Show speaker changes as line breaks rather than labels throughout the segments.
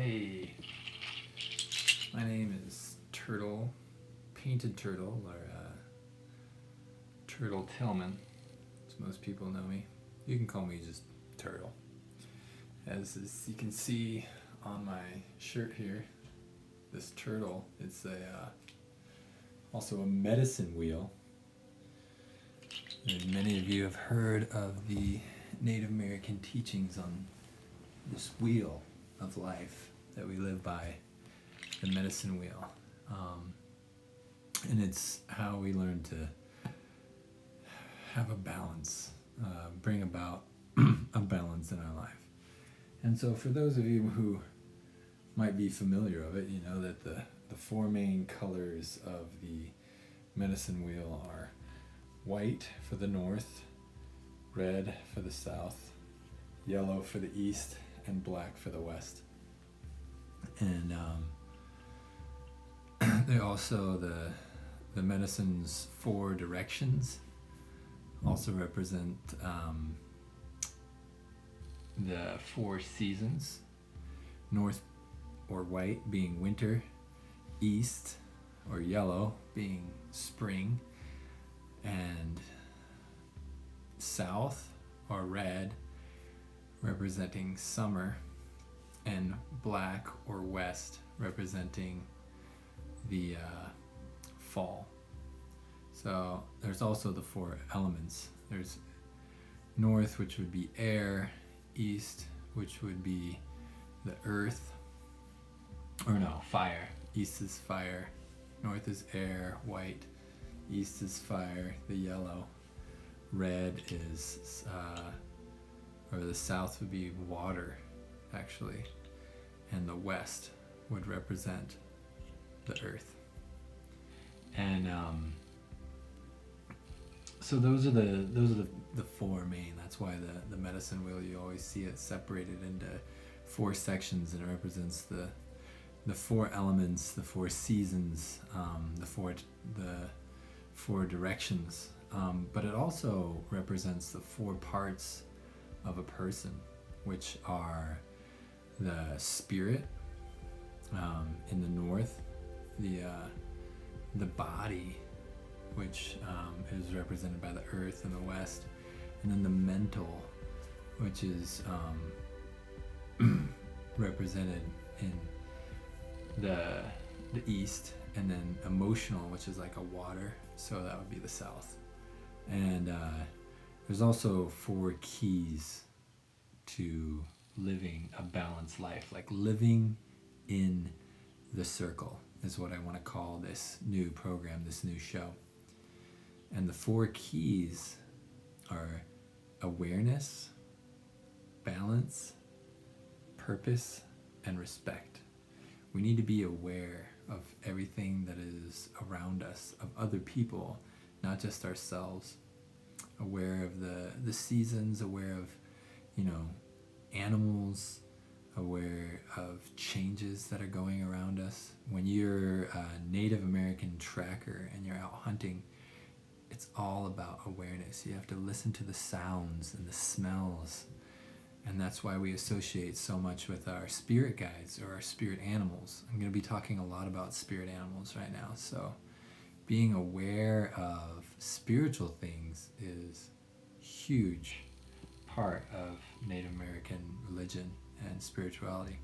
Hey, my name is Turtle, Painted Turtle, or Turtle Tillman, as most people know me. You can call me just Turtle. As you can see on my shirt here, this turtle is also a medicine wheel. And many of you have heard of the Native American teachings on this wheel of life that we live by, the medicine wheel. And it's how we learn to have a balance, bring about a balance in our life. And so for those of you who might be familiar of it, you know that the four main colors of the medicine wheel are white for the north, red for the south, yellow for the east, and black for the west. And they also, the medicine's four directions also represent the four seasons. North or white being winter, east or yellow being spring, and south or red representing summer, and black or west representing the fall. So there's also the four elements. There's north, which would be air, east, which would be the earth, fire. East is fire, north is air, white, east is fire, the yellow, red is or the south would be water, actually, and the west would represent the earth. And so those are the four main. That's why the medicine wheel, you always see it separated into four sections, and it represents the four elements, the four seasons, the four directions. But it also represents the four parts of a person, which are the spirit in the north, the body, which is represented by the earth in the west, and then the mental, which is represented in the east, and then emotional, which is like a water, so that would be the south. And there's also four keys to living a balanced life, like living in the circle is what I want to call this new program, this new show. And the four keys are awareness, balance, purpose, and respect. We need to be aware of everything that is around us, of other people, not just ourselves. Aware of the seasons, aware of, animals, aware of changes that are going around us. When you're a Native American tracker and you're out hunting, it's all about awareness. You have to listen to the sounds and the smells. And that's why we associate so much with our spirit guides or our spirit animals. I'm going to be talking a lot about spirit animals right now. So being aware of spiritual things is a huge part of Native American religion and spirituality.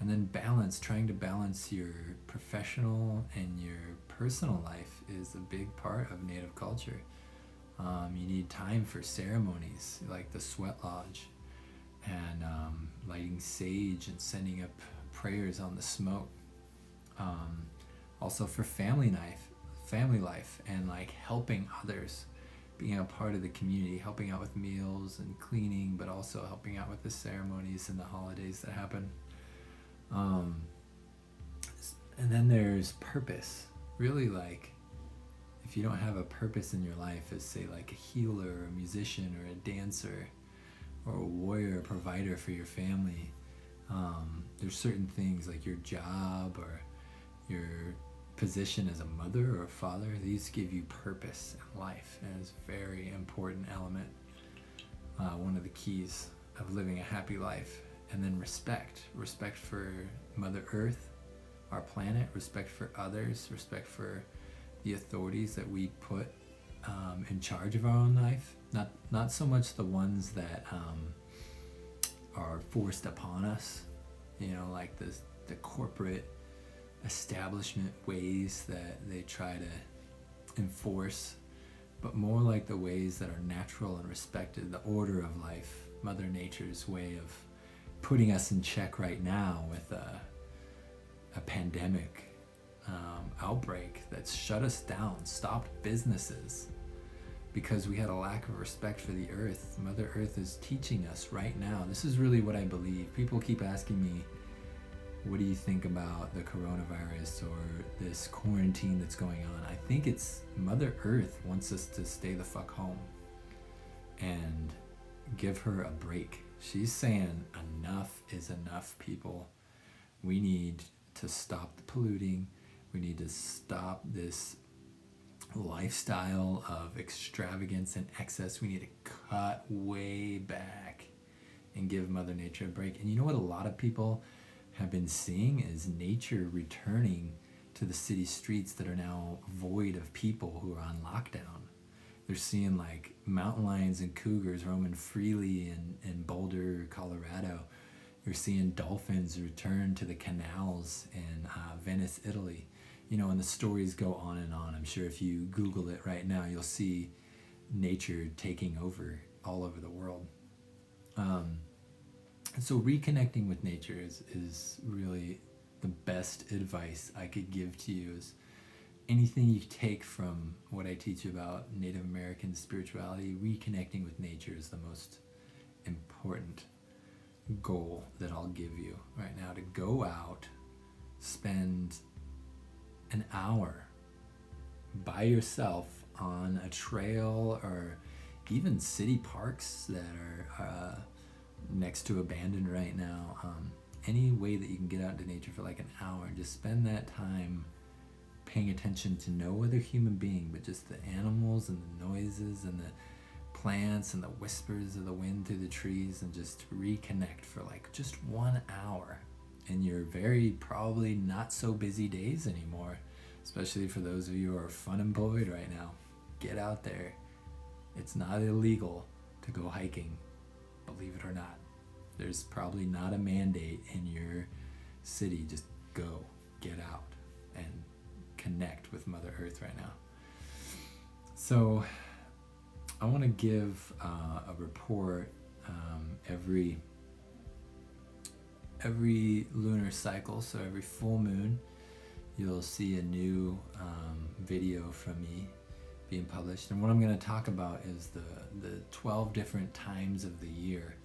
And then balance, trying to balance your professional and your personal life is a big part of Native culture. You need time for ceremonies like the sweat lodge, and lighting sage and sending up prayers on the smoke. Also for family life, and like helping others, being a part of the community, helping out with meals and cleaning, but also helping out with the ceremonies and the holidays that happen. And then there's purpose. Really, like, if you don't have a purpose in your life as, say, like a healer or a musician or a dancer or a warrior, a provider for your family, there's certain things like your job or your position as a mother or a father. These give you purpose in life, and it's a very important element, one of the keys of living a happy life. And then respect for Mother Earth, our planet, respect for others, respect for the authorities that we put in charge of our own life. Not so much the ones that are forced upon us, like the corporate establishment ways that they try to enforce, but more like the ways that are natural and respected, the order of life, Mother Nature's way of putting us in check right now with a pandemic outbreak that's shut us down, stopped businesses, because we had a lack of respect for the earth. Mother Earth is teaching us right now. This is really what I believe. People keep asking me, what do you think about the coronavirus or this quarantine that's going on? I think it's Mother Earth wants us to stay the fuck home and give her a break. She's saying enough is enough, people. We need to stop the polluting. We need to stop this lifestyle of extravagance and excess. We need to cut way back and give Mother Nature a break. And you know what a lot of people have been seeing is nature returning to the city streets that are now void of people who are on lockdown. They're seeing like mountain lions and cougars roaming freely in Boulder, Colorado. You're seeing dolphins return to the canals in Venice, Italy. And the stories go on and on. I'm sure if you Google it right now, you'll see nature taking over all over the world. And so reconnecting with nature is really the best advice I could give to you. Is anything you take from what I teach about Native American spirituality, reconnecting with nature is the most important goal that I'll give you right now. To go out, spend an hour by yourself on a trail or even city parks that are next to abandoned right now. Any way that you can get out into nature for like an hour and just spend that time paying attention to no other human being but just the animals and the noises and the plants and the whispers of the wind through the trees, and just reconnect for like just 1 hour in your very probably not so busy days anymore, especially for those of you who are fun employed right now. Get out there. It's not illegal to go hiking, believe it or not. There's probably not a mandate in your city. Just go, get out, and connect with Mother Earth right now. So I want to give a report every lunar cycle. So every full moon, you'll see a new video from me being published. And what I'm going to talk about is the 12 different times of the year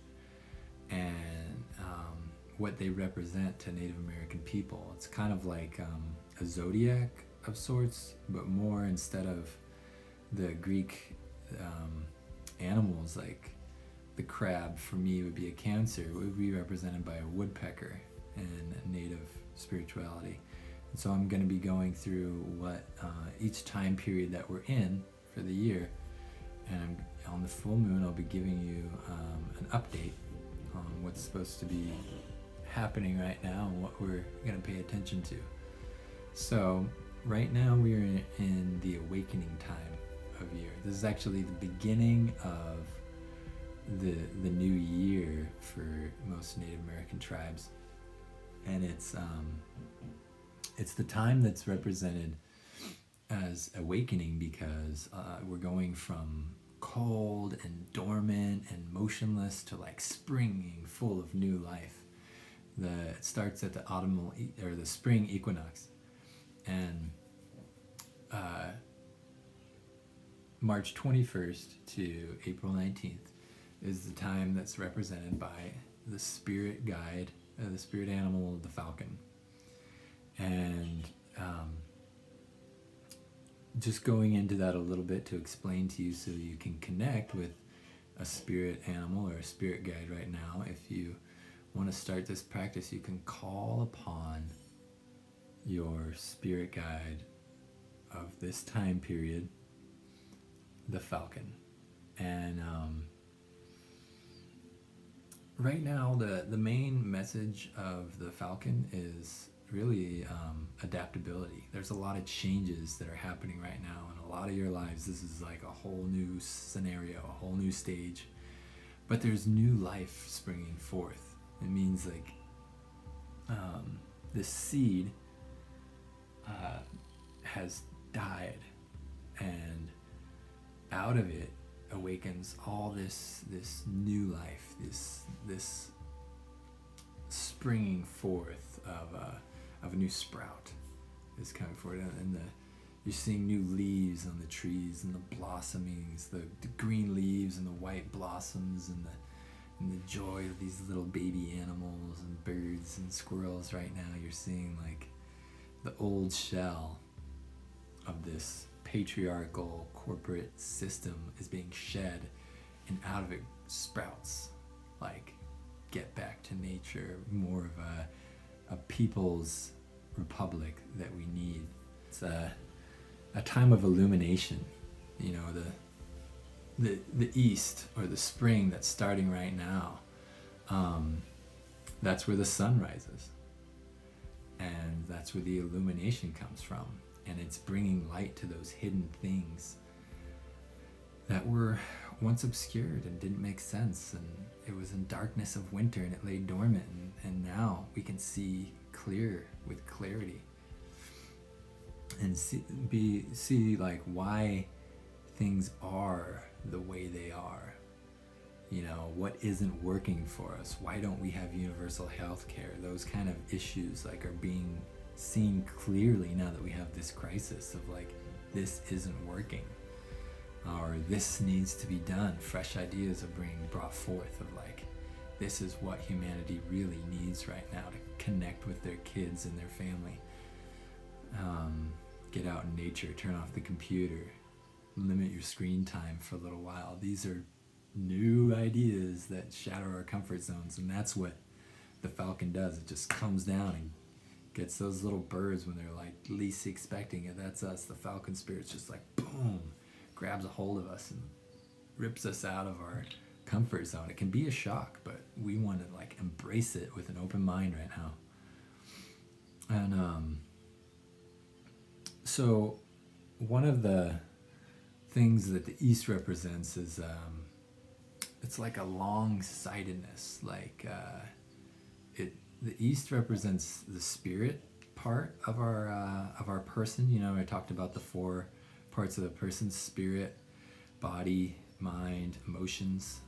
and what they represent to Native American people. It's kind of like a zodiac of sorts, but more, instead of the Greek animals like the crab, for me would be a Cancer. It would be represented by a woodpecker in Native spirituality. And so I'm going to be going through what each time period that we're in for the year, and on the full moon I'll be giving you an update on what's supposed to be happening right now and what we're going to pay attention to. So right now we are in the awakening time of year. This is actually the beginning of the new year for most Native American tribes, and it's the time that's represented as awakening because we're going from cold and dormant and motionless to like springing full of new life. It starts at the autumnal or the spring equinox, and March 21st to April 19th is the time that's represented by the spirit guide, the spirit animal, the falcon. And just going into that a little bit to explain to you so you can connect with a spirit animal or a spirit guide right now. If you want to start this practice, you can call upon your spirit guide of this time period, the falcon. And right now, the main message of the Falcon is really adaptability. There's a lot of changes that are happening right now in a lot of your lives. This is like a whole new scenario, a whole new stage. But there's new life springing forth. It means like this seed has died, and out of it awakens all this new life, this springing forth of a new sprout is coming forward, and you're seeing new leaves on the trees and the blossomings, the green leaves and the white blossoms, and the joy of these little baby animals and birds and squirrels. Right now you're seeing like the old shell of this patriarchal corporate system is being shed, and out of it sprouts like get back to nature, more of a people's republic that we need. It's a time of illumination, you know, the east, or the spring that's starting right now. That's where the sun rises, and that's where the illumination comes from, and it's bringing light to those hidden things that were once obscured and didn't make sense, and it was in darkness of winter and it lay dormant, and now we can see clear with clarity, and see like why things are the way they are. You know, what isn't working for us? Why don't we have universal health care? Those kind of issues like are being seen clearly now that we have this crisis of like, this isn't working, or this needs to be done. Fresh ideas are being brought forth of like, this is what humanity really needs right now to connect with their kids and their family. Get out in nature, turn off the computer, limit your screen time for a little while. These are new ideas that shatter our comfort zones, and that's what the Falcon does. It just comes down and gets those little birds when they're like least expecting it. That's us. The Falcon spirit's just like boom, grabs a hold of us and rips us out of our comfort zone. It can be a shock, but we want to like embrace it with an open mind right now. And so one of the things that the East represents is it's like a long-sightedness. Like the East represents the spirit part of our person. You know, I talked about the 4 parts of the person: spirit, body, mind, emotions.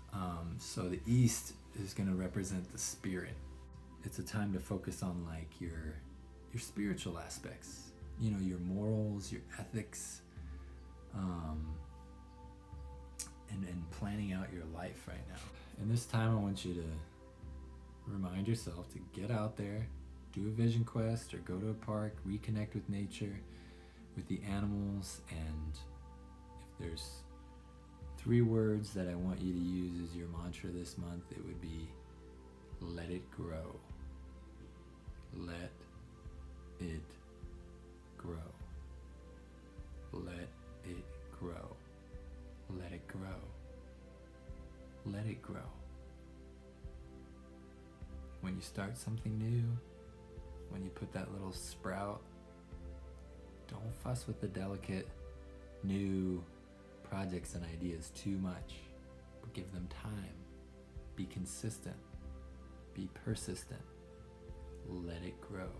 So the East is going to represent the spirit. It's a time to focus on like your spiritual aspects. You know, your morals, your ethics, and planning out your life right now. And this time I want you to remind yourself to get out there, do a vision quest, or go to a park, reconnect with nature, with the animals. And if there's 3 words that I want you to use as your mantra this month, it would be let it grow. Let it grow. Let it grow. Let it grow. Let it grow. When you start something new, when you put that little sprout, don't fuss with the delicate new projects and ideas too much, but give them time. Be consistent. Be persistent. Let it grow.